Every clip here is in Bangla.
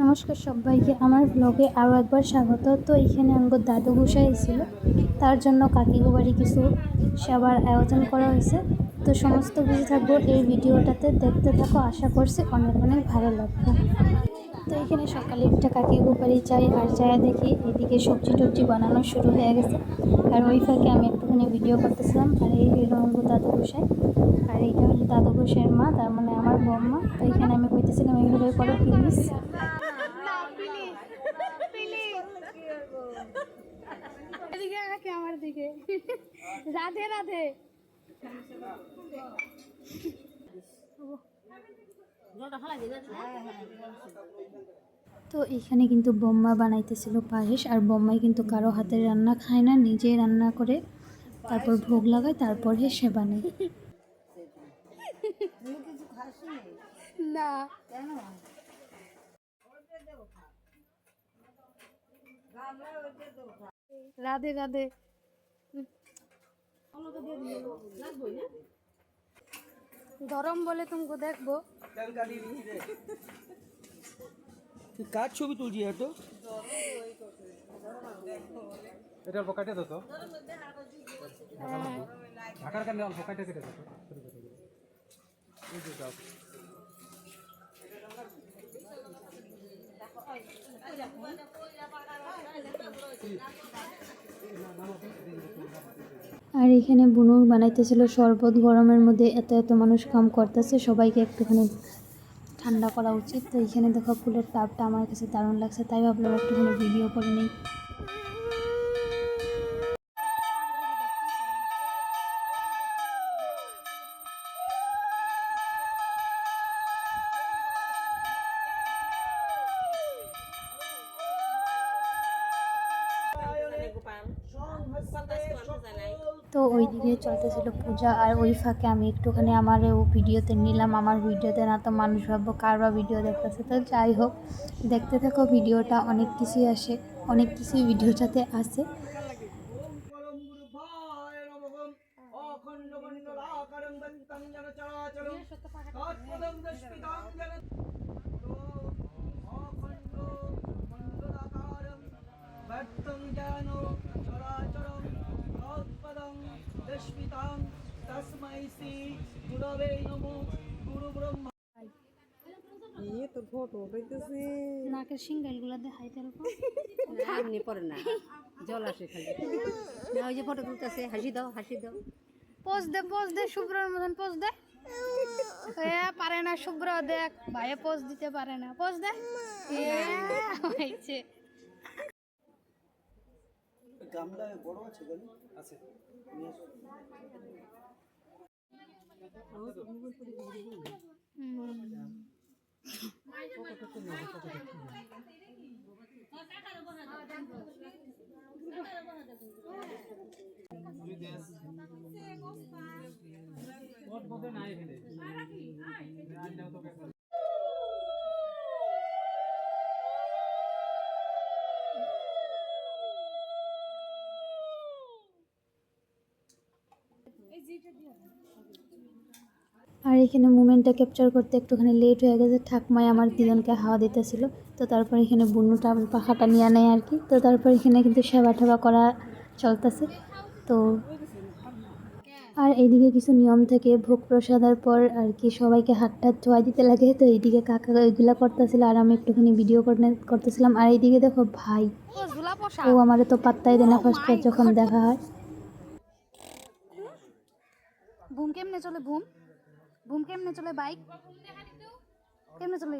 নমস্কার সবাইকে আমার ব্লগে আরও একবার স্বাগত। তো এখানে আমার দাদু গোসাই ছিল, তার জন্য কাকিগো বাড়ি কিছু সেবার আয়োজন করা হয়েছে। তো সমস্ত কিছু থাকবো এই ভিডিওটাতে, দেখতে থাকো, আশা করছি অনেক অনেক ভালো লাগবে। তো এখানে সকালে একটা কাকিগো বাড়ি যাই আর যাই দেখি এদিকে সবজি টবজি বানানো শুরু হয়ে গেছে। আর ওই ফাঁকে আমি একটুখানি ভিডিও করতেছিলাম। আর এই হলো আমার দাদু গোসাই, আর এইটা হলো দাদু গোসাইয়ের মা, তার মানে আমার বৌমা। তো এখানে আমি কইতেছিলাম এইভাবে করো প্লিজ। আমার দিকে রাধে রাধে। তো এখানে কিন্তু বোম্মা বানাইতেছিল পায়েস, আর বোম্মাই কিন্তু কারো হাতের রান্না খায় না, নিজেই রান্না করে তারপর ভোগ লাগায়, তারপর সে বানায়। না রাধে রাধে। গরম বলে তুমি দেখবো কার ছবি তুলছি এত এটা অল্প কাটে তো ঢাকার কারণে অল্প কাটে কেটে যেত। আর এখানে বুনু বানাইতেছিল শরবত। গরমের মধ্যে এত এত মানুষ কাম করতেছে, সবাইকে একটুখানি ঠান্ডা করা উচিত। তো এখানে দেখো ফুলের টাবটা আমার কাছে দারুণ লাগছে, তাই ভাবলাম একটুখানি ভিডিও করে নিই। তো ওই দিকে চলতেছিল পূজা, আর ওই ফাঁকে আমি একটুখানি আমার ভিডিওতে নিলাম। আমার ভিডিওতে না তো মানুষ ভাববো কার বা ভিডিও দেখতেছে। তো যাই হোক, দেখতে থাকো ভিডিওটা, অনেক কিছুই আসে, অনেক কিছুই ভিডিওটাতে আসে। তো ফটো উঠাইতেছে নাকের সিঙ্গালগুলা দেখাইতে এমনি পরে না, জল আসে খালি। ওই যে ফটো তুলতেছে, হাসি দাও হাসি দাও। পোজ দে শুভ্রর মতন পোজ দে। পারে না শুভ্র, দেখ ভাইয়ে পোজ দিতে পারে না, পোজ দে। গামলা বড় আছে গলি আছে আর এখানে মুমেন্টটা ক্যাপচার করতে একটুখানি লেট হয়ে গেছে। ঠাকমায় আমার দিদনকে হাওয়া দিতেছিল, তো তারপর এখানে বুনুটা পাখাটা নিয়ে নেয় আর কি। তো তারপর এখানে কিন্তু সেবা টেবা করা চলতেছে। তো আর এইদিকে কিছু নিয়ম থেকে ভোগ প্রসাদের পর আর কি সবাইকে হাত টাত ধোয়া দিতে লাগে। তো এইদিকে কাকা ওইগুলা করতেছিল, আর আমি একটুখানি ভিডিও করতেছিলাম। আর এইদিকে দেখো ভাই, ও আমারে তো পাত্তাই দেয় না ফার্স্ট যখন দেখা হয়। বুম কেমনে চলে? বুম বুম কেমনে চলে? বাইক কেমনে চলে?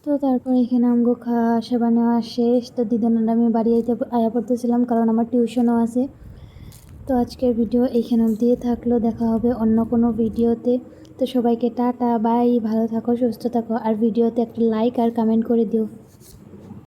তো তারপর এখানে আমগো খাওয়া সেবা নেওয়া শেষ। তো দিদার আমি বাড়ি আয়া পড়তেছিলাম, কারণ আমার টিউশনও আছে। তো আজকের ভিডিও এইখানে দিয়ে থাকলো, দেখা হবে অন্য কোনো ভিডিওতে। তো সবাইকে টাটা বাই, ভালো থাকো, সুস্থ থাকো, আর ভিডিওতে একটা লাইক আর কমেন্ট করে দিও।